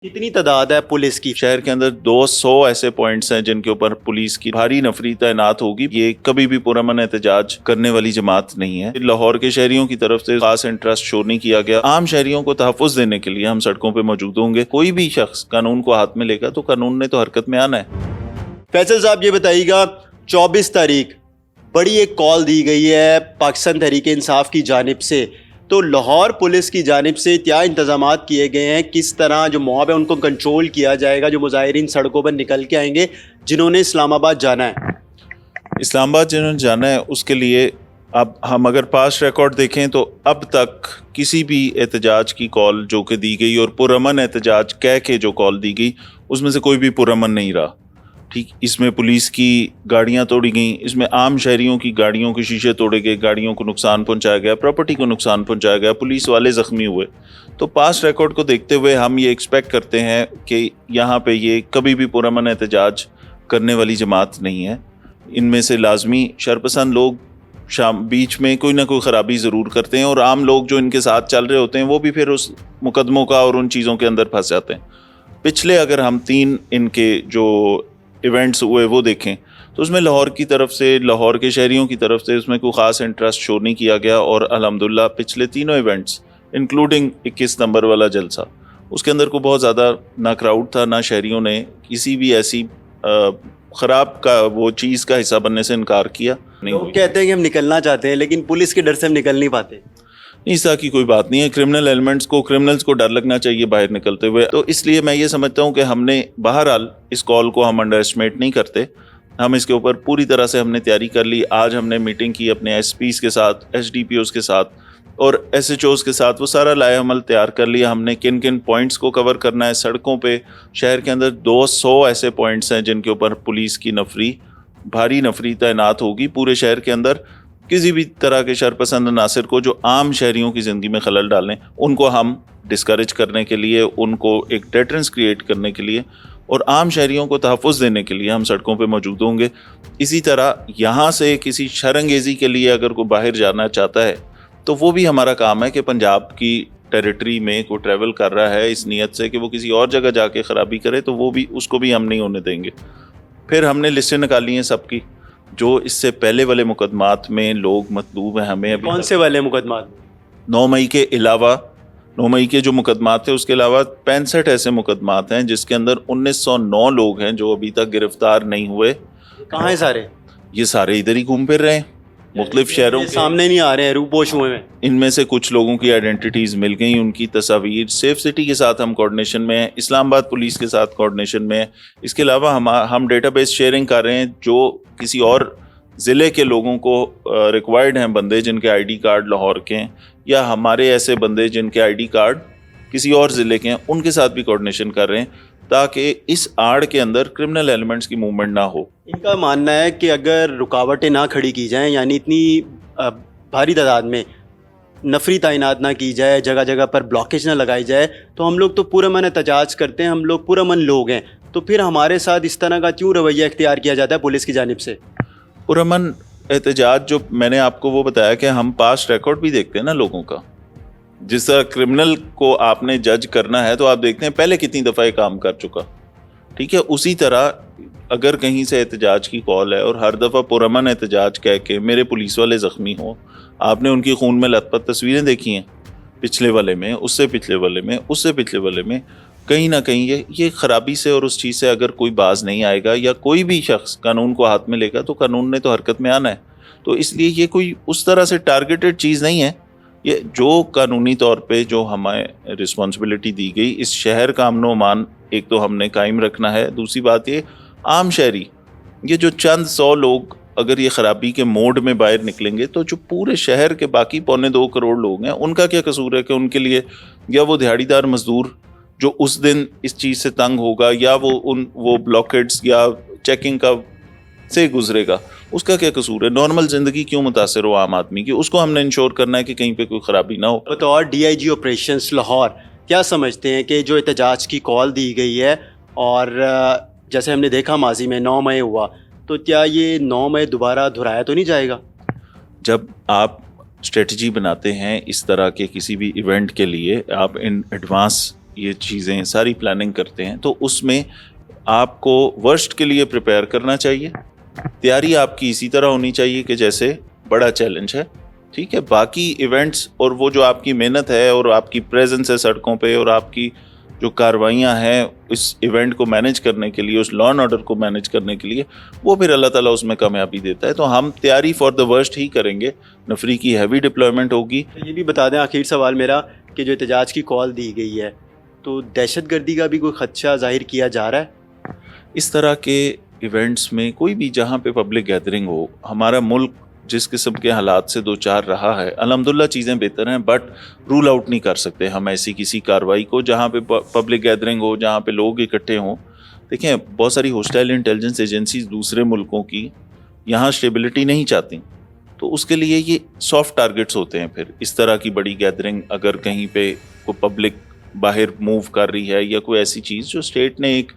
कितनी तादाद है पुलिस की? शहर के अंदर 200 ऐसे पॉइंट्स हैं जिनके ऊपर पुलिस की भारी नफरी तैनात होगी। ये कभी भी पुरअमन एहतजाज करने वाली जमात नहीं है। लाहौर के शहरियों की तरफ से खास इंटरेस्ट शो नहीं किया गया। आम शहरियों को तहफ़्फ़ुज़ देने के लिए हम सड़कों पर मौजूद होंगे। कोई भी शख्स कानून को हाथ में लेगा तो कानून ने तो हरकत में आना है। फैसल साहब ये बताइएगा, 24 तारीख बड़ी एक कॉल दी गई है पाकिस्तान तहरीक इंसाफ की जानिब से, तो लाहौर पुलिस की जानिब से क्या इंतजामात किए गए हैं? किस तरह जो मॉब है उनको कंट्रोल किया जाएगा, जो मुजाहिरीन सड़कों पर निकल के आएंगे जिन्होंने इस्लामाबाद जाना है? इस्लामाबाद जिन्होंने जाना है उसके लिए अब हम अगर पास्ट रिकॉर्ड देखें तो अब तक किसी भी एहतजाज की कॉल जो कि दी गई और पुरअमन एहतजाज कह के जो कॉल दी गई उसमें से कोई भी पुरअमन नहीं रहा। ठीक, इसमें पुलिस की गाड़ियां तोड़ी गई, इसमें आम शहरियों की गाड़ियों के शीशे तोड़े गए, गाड़ियों को नुकसान पहुंचाया गया, प्रॉपर्टी को नुकसान पहुंचाया गया, पुलिस वाले ज़ख्मी हुए। तो पास्ट रिकॉर्ड को देखते हुए हम ये एक्सपेक्ट करते हैं कि यहाँ पे ये कभी भी पुरअमन एहतजाज करने वाली जमात नहीं है। इनमें से लाजमी शरपसंद लोग शाम बीच में कोई ना कोई ख़राबी ज़रूर करते हैं और आम लोग जो इनके साथ चल रहे होते हैं वो भी फिर उस मुकदमों का और उन चीज़ों के अंदर फंस जाते हैं। पिछले अगर हम 3 इनके जो इवेंट्स हुए वो देखें तो उसमें लाहौर की तरफ से, लाहौर के शहरियों की तरफ से उसमें कोई ख़ास इंटरेस्ट शो नहीं किया गया और अल्हम्दुलिल्लाह पिछले तीनों इवेंट्स इंक्लूडिंग 21 नंबर वाला जलसा, उसके अंदर को बहुत ज़्यादा ना क्राउड था, ना शहरियों ने किसी भी ऐसी ख़राब का वो चीज़ का हिस्सा बनने से इनकार किया। नहीं, लोग कहते हैं कि हम निकलना चाहते हैं लेकिन पुलिस के डर से हम निकल नहीं पाते। इस तरह की कोई बात नहीं है। क्रिमिनल्स को डर लगना चाहिए बाहर निकलते हुए। तो इसलिए मैं ये समझता हूँ कि हमने बहरहाल इस कॉल को हम अंडर एस्टिमेट नहीं करते, हम इसके ऊपर पूरी तरह से हमने तैयारी कर ली। आज हमने मीटिंग की अपने एसपीज़ के साथ, एसडीपीओज़ के साथ और एसएचओज़ के साथ, वो सारा लाए अमल तैयार कर लिया हमने किन किन पॉइंट्स को कवर करना है। सड़कों पे शहर के अंदर 200 ऐसे पॉइंट्स हैं जिनके ऊपर पुलिस की भारी नफरी तैनात होगी। पूरे शहर के अंदर किसी भी तरह के शरपसंद नासिर को जो आम शहरियों की ज़िंदगी में खलल डालें उनको हम डिस्करेज करने के लिए, उनको एक डेटरेंस क्रिएट करने के लिए और आम शहरियों को तहफ़्फ़ुज़ देने के लिए हम सड़कों पे मौजूद होंगे। इसी तरह यहाँ से किसी शरंगेज़ी के लिए अगर कोई बाहर जाना चाहता है तो वो भी हमारा काम है कि पंजाब की टेरिटरी में कोई ट्रैवल कर रहा है इस नीयत से कि वो किसी और जगह जाके ख़राबी करे तो वो भी, उसको भी हम नहीं होने देंगे। फिर हमने लिस्टें निकाली हैं सबकी जो इससे पहले वाले मुकदमात में लोग मतलूब हैं हमें। अभी कौन से वाले मुकदमात? 9 मई के अलावा, 9 मई के जो मुकदमात थे उसके अलावा 65 ऐसे मुकदमात हैं जिसके अंदर 1909 लोग हैं जो अभी तक गिरफ्तार नहीं हुए। कहाँ हैं सारे? ये सारे इधर ही घूम फिर रहे हैं, मुख्तलिफ शहरों के सामने नहीं आ रहे हैं, रूपोश हुए हैं। इनमें से कुछ लोगों की आइडेंटिटीज़ मिल गई, उनकी तस्वीर सेफ सिटी के साथ हम कोऑर्डिनेशन में हैं, इस्लामाबाद पुलिस के साथ कोऑर्डिनेशन में हैं। इसके अलावा हम डेटाबेस शेयरिंग कर रहे हैं जो किसी और ज़िले के लोगों को रिक्वायर्ड हैं बंदे जिनके आईडी कार्ड लाहौर के हैं या हमारे ऐसे बंदे जिनके आईडी कार्ड किसी और ज़िले के हैं, उनके साथ भी कोऑर्डिनेशन कर रहे हैं ताकि इस आड़ के अंदर क्रिमिनल एलिमेंट्स की मूवमेंट ना हो। इनका मानना है कि अगर रुकावटें ना खड़ी की जाएं, यानी इतनी भारी तादाद में नफरी तैनात ना की जाए, जगह जगह पर ब्लॉकेज ना लगाई जाए, तो हम लोग तो पुरअमन एहतजाज करते हैं, हम लोग पुरअमन लोग हैं, तो फिर हमारे साथ इस तरह का क्यों रवैया इख्तियार किया जाता है पुलिस की जानिब से? पुरअमन एहतजाज जो मैंने आपको वो बताया कि हम पास्ट रिकॉर्ड भी देखते हैं ना लोगों का। जिस तरह क्रिमिनल को आपने जज करना है तो आप देखते हैं पहले कितनी दफ़ा ये काम कर चुका, ठीक है। उसी तरह अगर कहीं से एहतजाज की कॉल है और हर दफ़ा पुरअमन एहतजाज कह के मेरे पुलिस वाले ज़ख्मी हों, आपने उनकी खून में लथपथ तस्वीरें देखी हैं पिछले वाले में, उससे पिछले वाले में, उससे पिछले वाले में, कहीं ना कहीं ये ख़राबी से और उस चीज़ से अगर कोई बाज नहीं आएगा या कोई भी शख्स कानून को हाथ में लेगा तो कानून ने तो हरकत में आना है। तो इसलिए ये कोई उस तरह से टारगेटेड चीज़ नहीं है। ये जो कानूनी तौर पे जो हमें रिस्पॉन्सिबिलिटी दी गई, इस शहर का अमन व अमान एक तो हमने कायम रखना है। दूसरी बात ये, आम शहरी, ये जो चंद 100 लोग अगर ये ख़राबी के मोड में बाहर निकलेंगे तो जो पूरे शहर के बाकी 2.25 करोड़ लोग हैं उनका क्या कसूर है कि उनके लिए, या वो दिहाड़ीदार मजदूर जो उस दिन इस चीज़ से तंग होगा या वो ब्लॉकेट्स या चेकिंग का से गुजरेगा, उसका क्या कसूर है? नॉर्मल ज़िंदगी क्यों मुतासर हो आम आदमी की, उसको हमने इंश्योर करना है कि कहीं पे कोई ख़राबी ना हो। बतौर DIG ऑपरेशंस लाहौर क्या समझते हैं कि जो एहतजाज की कॉल दी गई है और जैसे हमने देखा माजी में 9 मई हुआ, तो क्या ये 9 मई दोबारा दोहराया तो नहीं जाएगा? जब आप स्ट्रेटजी बनाते हैं इस तरह के किसी भी इवेंट के लिए, आप इन एडवांस یہ چیزیں ساری پلاننگ کرتے ہیں تو اس میں آپ کو ورسٹ کے لیے پریپیئر کرنا چاہیے. تیاری آپ کی اسی طرح ہونی چاہیے کہ جیسے بڑا چیلنج ہے, ٹھیک ہے. باقی ایونٹس اور وہ جو آپ کی محنت ہے اور آپ کی پریزنس ہے سڑکوں پہ اور آپ کی جو کاروائیاں ہیں اس ایونٹ کو مینیج کرنے کے لیے, اس لا اینڈ آرڈر کو مینیج کرنے کے لیے, وہ پھر اللہ تعالیٰ اس میں کامیابی دیتا ہے. تو ہم تیاری فار دا ورسٹ ہی کریں گے. نفری کی ہیوی ڈپلائمنٹ ہوگی. یہ بھی بتا دیں آخر سوال میرا کہ جو احتجاج کی کال دی گئی ہے تو دہشت گردی کا بھی کوئی خدشہ ظاہر کیا جا رہا ہے؟ اس طرح کے ایونٹس میں کوئی بھی جہاں پہ پبلک گیدرنگ ہو, ہمارا ملک جس قسم کے حالات سے دو چار رہا ہے, الحمدللہ چیزیں بہتر ہیں, بٹ رول آؤٹ نہیں کر سکتے ہم ایسی کسی کارروائی کو جہاں پہ پبلک گیدرنگ ہو, جہاں پہ لوگ اکٹھے ہوں. دیکھیں بہت ساری ہوسٹائل انٹیلیجنس ایجنسیز دوسرے ملکوں کی یہاں اسٹیبلٹی نہیں چاہتی, تو اس کے لیے یہ سافٹ ٹارگٹس ہوتے ہیں. پھر اس طرح کی بڑی گیدرنگ اگر کہیں پہ کوئی پبلک باہر موو کر رہی ہے یا کوئی ایسی چیز جو اسٹیٹ نے ایک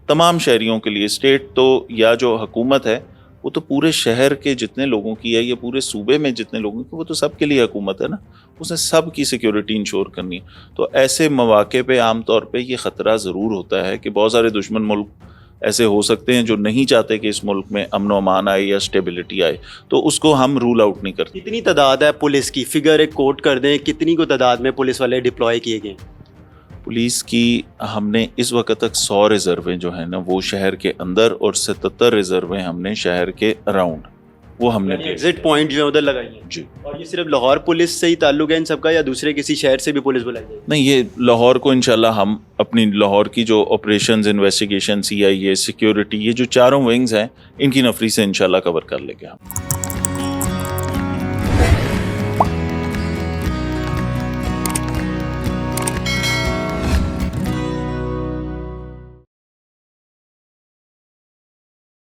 تمام شہریوں کے لیے, اسٹیٹ تو یا جو حکومت ہے وہ تو پورے شہر کے جتنے لوگوں کی ہے یا پورے صوبے میں جتنے لوگوں کی, وہ تو سب کے لیے حکومت ہے نا, اس نے سب کی سیکیورٹی انشور کرنی ہے. تو ایسے مواقع پہ عام طور پہ یہ خطرہ ضرور ہوتا ہے کہ بہت سارے دشمن ملک ایسے ہو سکتے ہیں جو نہیں چاہتے کہ اس ملک میں امن و امان آئے یا اسٹیبلٹی آئے, تو اس کو ہم رول آؤٹ نہیں کرتے. کتنی تعداد ہے پولیس کی, فگر ایک کوٹ کر دیں, کتنی کو تعداد میں پولیس والے ڈپلوائے کیے گئے ہیں؟ پولیس کی ہم نے اس وقت تک 100 ریزرویں جو ہیں نا وہ شہر کے اندر اور 77 ریزرویں ہم نے شہر کے اراؤنڈ وہ ہم نے ایگزٹ پوائنٹ جو ہے ادھر لگائی ہیں. جی. اور یہ صرف لاہور پولیس سے ہی تعلق ہے ان سب کا یا دوسرے کسی شہر سے بھی پولیس بلائی جائے؟ نہیں, یہ لاہور کو انشاءاللہ ہم اپنی لاہور کی جو آپریشنز, انویسٹیگیشن, CIA, سیکیورٹی, یہ جو چاروں ونگز ہیں ان کی نفری سے انشاءاللہ کور کر لیں گے ہم.